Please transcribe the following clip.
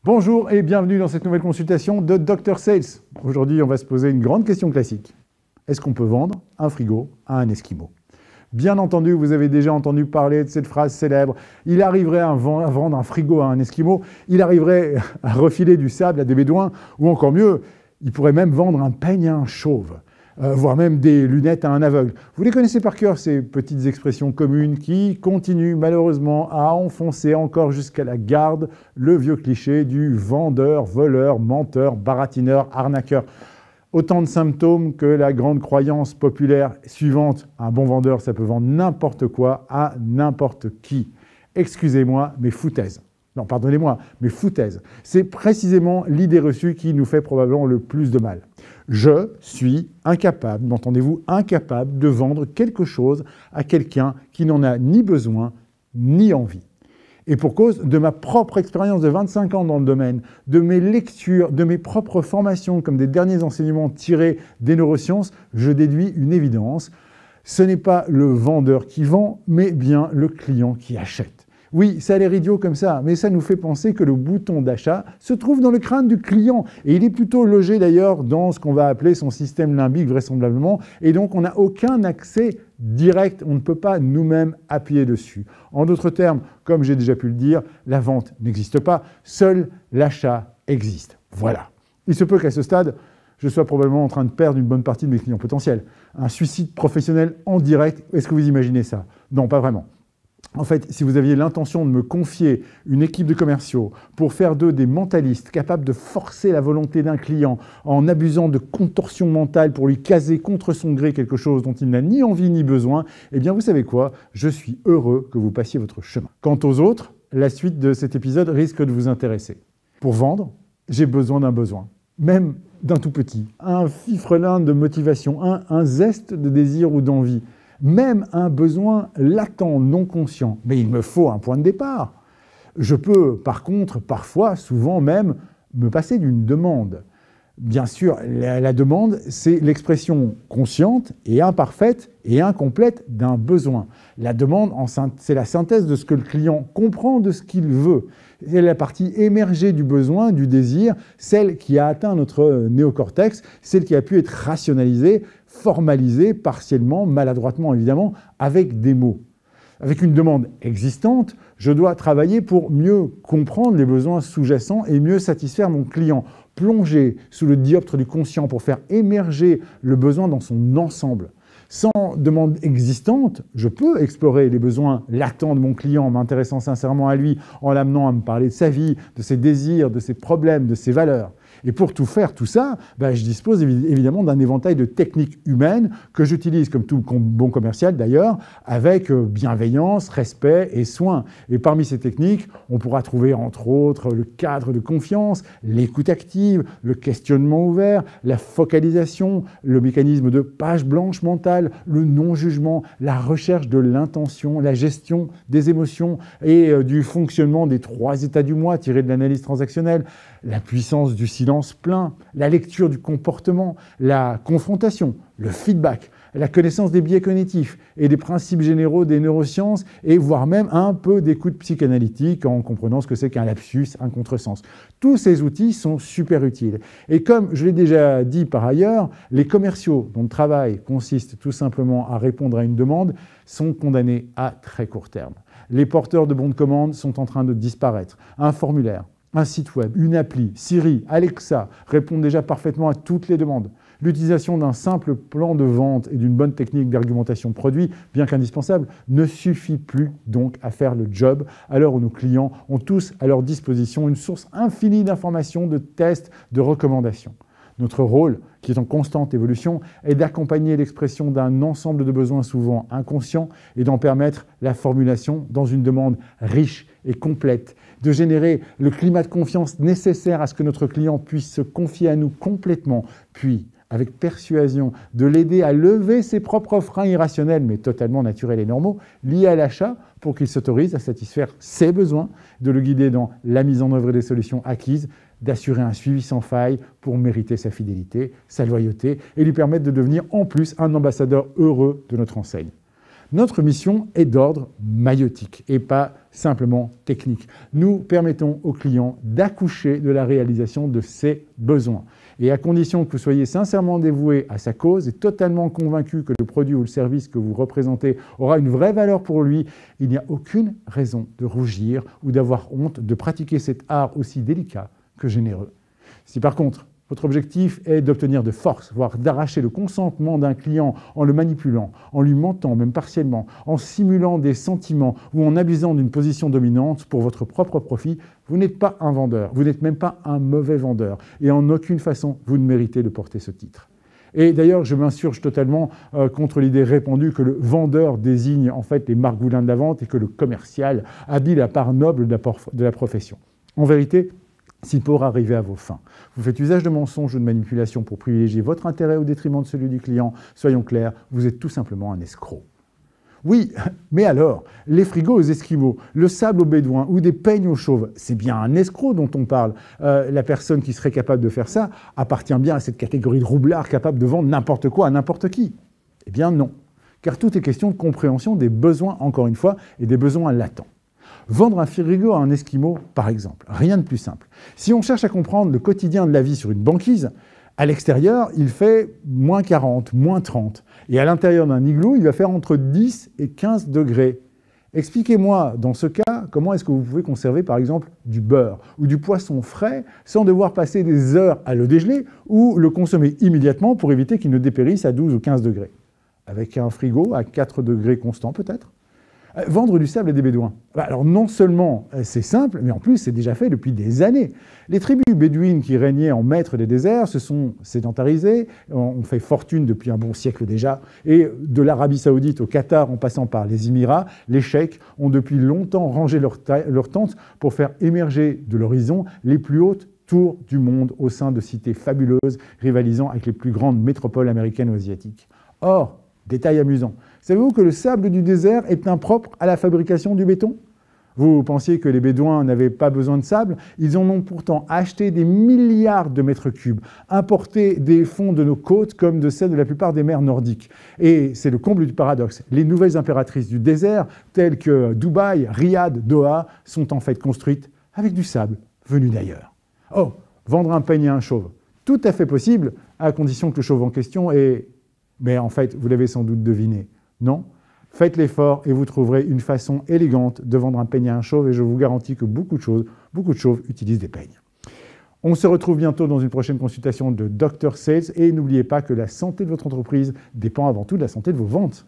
Bonjour et bienvenue dans cette nouvelle consultation de Dr Sales. Aujourd'hui, on va se poser une grande question classique. Est-ce qu'on peut vendre un frigo à un Esquimau? Bien entendu, vous avez déjà entendu parler de cette phrase célèbre. Il arriverait à vendre un frigo à un Esquimau, il arriverait à refiler du sable à des bédouins, ou encore mieux, il pourrait même vendre un peigne à un chauve. Voire même des lunettes à un aveugle. Vous les connaissez par cœur, ces petites expressions communes qui continuent malheureusement à enfoncer encore jusqu'à la garde le vieux cliché du vendeur, voleur, menteur, baratineur, arnaqueur. Autant de symptômes que la grande croyance populaire suivante. Un bon vendeur, ça peut vendre n'importe quoi à n'importe qui. Excusez-moi, mais foutaise. Non, pardonnez-moi, mais foutaise. C'est précisément l'idée reçue qui nous fait probablement le plus de mal. Je suis incapable, entendez-vous, incapable de vendre quelque chose à quelqu'un qui n'en a ni besoin ni envie. Et pour cause de ma propre expérience de 25 ans dans le domaine, de mes lectures, de mes propres formations, comme des derniers enseignements tirés des neurosciences, je déduis une évidence. Ce n'est pas le vendeur qui vend, mais bien le client qui achète. Oui, ça a l'air idiot comme ça, mais ça nous fait penser que le bouton d'achat se trouve dans le crâne du client. Et il est plutôt logé d'ailleurs dans ce qu'on va appeler son système limbique vraisemblablement. Et donc on n'a aucun accès direct, on ne peut pas nous-mêmes appuyer dessus. En d'autres termes, comme j'ai déjà pu le dire, la vente n'existe pas, seul l'achat existe. Voilà. Il se peut qu'à ce stade, je sois probablement en train de perdre une bonne partie de mes clients potentiels. Un suicide professionnel en direct, est-ce que vous imaginez ça? Non, pas vraiment. En fait, si vous aviez l'intention de me confier une équipe de commerciaux pour faire d'eux des mentalistes capables de forcer la volonté d'un client en abusant de contorsions mentales pour lui caser contre son gré quelque chose dont il n'a ni envie ni besoin, eh bien vous savez quoi? Je suis heureux que vous passiez votre chemin. Quant aux autres, la suite de cet épisode risque de vous intéresser. Pour vendre, j'ai besoin d'un besoin, même d'un tout petit, un fifrelin de motivation, un zeste de désir ou d'envie. Même un besoin latent, non conscient. Mais il me faut un point de départ. Je peux, par contre, parfois, souvent même, me passer d'une demande. Bien sûr, la demande, c'est l'expression consciente et imparfaite et incomplète d'un besoin. La demande, c'est la synthèse de ce que le client comprend de ce qu'il veut. C'est la partie émergée du besoin, du désir, celle qui a atteint notre néocortex, celle qui a pu être rationalisée, formalisée, partiellement, maladroitement évidemment, avec des mots. Avec une demande existante, je dois travailler pour mieux comprendre les besoins sous-jacents et mieux satisfaire mon client. Plonger sous le dioptre du conscient pour faire émerger le besoin dans son ensemble. Sans demande existante, je peux explorer les besoins latents de mon client en m'intéressant sincèrement à lui, en l'amenant à me parler de sa vie, de ses désirs, de ses problèmes, de ses valeurs. Et pour tout faire, tout ça, je dispose évidemment d'un éventail de techniques humaines que j'utilise, comme tout bon commercial d'ailleurs, avec bienveillance, respect et soin. Et parmi ces techniques, on pourra trouver entre autres le cadre de confiance, l'écoute active, le questionnement ouvert, la focalisation, le mécanisme de page blanche mentale, le non-jugement, la recherche de l'intention, la gestion des émotions et du fonctionnement des 3 états du moi tirés de l'analyse transactionnelle, la puissance du silence plein, la lecture du comportement, la confrontation, le feedback, la connaissance des biais cognitifs et des principes généraux des neurosciences et voire même un peu d'écoute psychanalytique en comprenant ce que c'est qu'un lapsus, un contresens. Tous ces outils sont super utiles. Et comme je l'ai déjà dit par ailleurs, les commerciaux dont le travail consiste tout simplement à répondre à une demande sont condamnés à très court terme. Les porteurs de bons de commande sont en train de disparaître. Un formulaire, un site web, une appli, Siri, Alexa répondent déjà parfaitement à toutes les demandes. L'utilisation d'un simple plan de vente et d'une bonne technique d'argumentation produit, bien qu'indispensable, ne suffit plus donc à faire le job à l'heure où nos clients ont tous à leur disposition une source infinie d'informations, de tests, de recommandations. Notre rôle, qui est en constante évolution, est d'accompagner l'expression d'un ensemble de besoins souvent inconscients et d'en permettre la formulation dans une demande riche et complète, de générer le climat de confiance nécessaire à ce que notre client puisse se confier à nous complètement, puis, avec persuasion, de l'aider à lever ses propres freins irrationnels, mais totalement naturels et normaux, liés à l'achat, pour qu'il s'autorise à satisfaire ses besoins, de le guider dans la mise en œuvre des solutions acquises, d'assurer un suivi sans faille pour mériter sa fidélité, sa loyauté et lui permettre de devenir en plus un ambassadeur heureux de notre enseigne. Notre mission est d'ordre maïeutique et pas simplement technique. Nous permettons aux clients d'accoucher de la réalisation de ses besoins. Et à condition que vous soyez sincèrement dévoué à sa cause et totalement convaincu que le produit ou le service que vous représentez aura une vraie valeur pour lui, il n'y a aucune raison de rougir ou d'avoir honte de pratiquer cet art aussi délicat que généreux. Si par contre, votre objectif est d'obtenir de force, voire d'arracher le consentement d'un client en le manipulant, en lui mentant, même partiellement, en simulant des sentiments ou en abusant d'une position dominante pour votre propre profit, vous n'êtes pas un vendeur, vous n'êtes même pas un mauvais vendeur et en aucune façon vous ne méritez de porter ce titre. Et d'ailleurs, je m'insurge totalement contre l'idée répandue que le vendeur désigne en fait les margoulins de la vente et que le commercial habille la part noble de la profession. En vérité, si pour arriver à vos fins, vous faites usage de mensonges ou de manipulations pour privilégier votre intérêt au détriment de celui du client, soyons clairs, vous êtes tout simplement un escroc. Oui, mais alors, les frigos aux Esquimaux, le sable aux Bédouins ou des peignes aux chauves, c'est bien un escroc dont on parle. La personne qui serait capable de faire ça appartient bien à cette catégorie de roublards capable de vendre n'importe quoi à n'importe qui. Eh bien non, car tout est question de compréhension des besoins, encore une fois, et des besoins latents. Vendre un frigo à un Esquimau, par exemple, rien de plus simple. Si on cherche à comprendre le quotidien de la vie sur une banquise, à l'extérieur, il fait moins 40, moins 30. Et à l'intérieur d'un igloo, il va faire entre 10 et 15 degrés. Expliquez-moi, dans ce cas, comment est-ce que vous pouvez conserver, par exemple, du beurre ou du poisson frais sans devoir passer des heures à le dégeler ou le consommer immédiatement pour éviter qu'il ne dépérisse à 12 ou 15 degrés? Avec un frigo à 4 degrés constants, peut-être? Vendre du sable à des Bédouins. Alors non seulement c'est simple, mais en plus c'est déjà fait depuis des années. Les tribus bédouines qui régnaient en maîtres des déserts se sont sédentarisées, ont fait fortune depuis un bon siècle déjà, et de l'Arabie Saoudite au Qatar en passant par les Émirats, les cheikhs ont depuis longtemps rangé leurs tentes pour faire émerger de l'horizon les plus hautes tours du monde au sein de cités fabuleuses rivalisant avec les plus grandes métropoles américaines ou asiatiques. Or, détail amusant, savez-vous que le sable du désert est impropre à la fabrication du béton? Vous pensiez que les Bédouins n'avaient pas besoin de sable? Ils en ont pourtant acheté des milliards de mètres cubes, importé des fonds de nos côtes comme de celles de la plupart des mers nordiques. Et c'est le comble du paradoxe. Les nouvelles impératrices du désert, telles que Dubaï, Riyad, Doha, sont en fait construites avec du sable venu d'ailleurs. Oh, vendre un peigne à un chauve, tout à fait possible, à condition que le chauve en question ait... Mais en fait, vous l'avez sans doute deviné. Non, faites l'effort et vous trouverez une façon élégante de vendre un peigne à un chauve et je vous garantis que beaucoup de chauves utilisent des peignes. On se retrouve bientôt dans une prochaine consultation de Dr Sales et n'oubliez pas que la santé de votre entreprise dépend avant tout de la santé de vos ventes.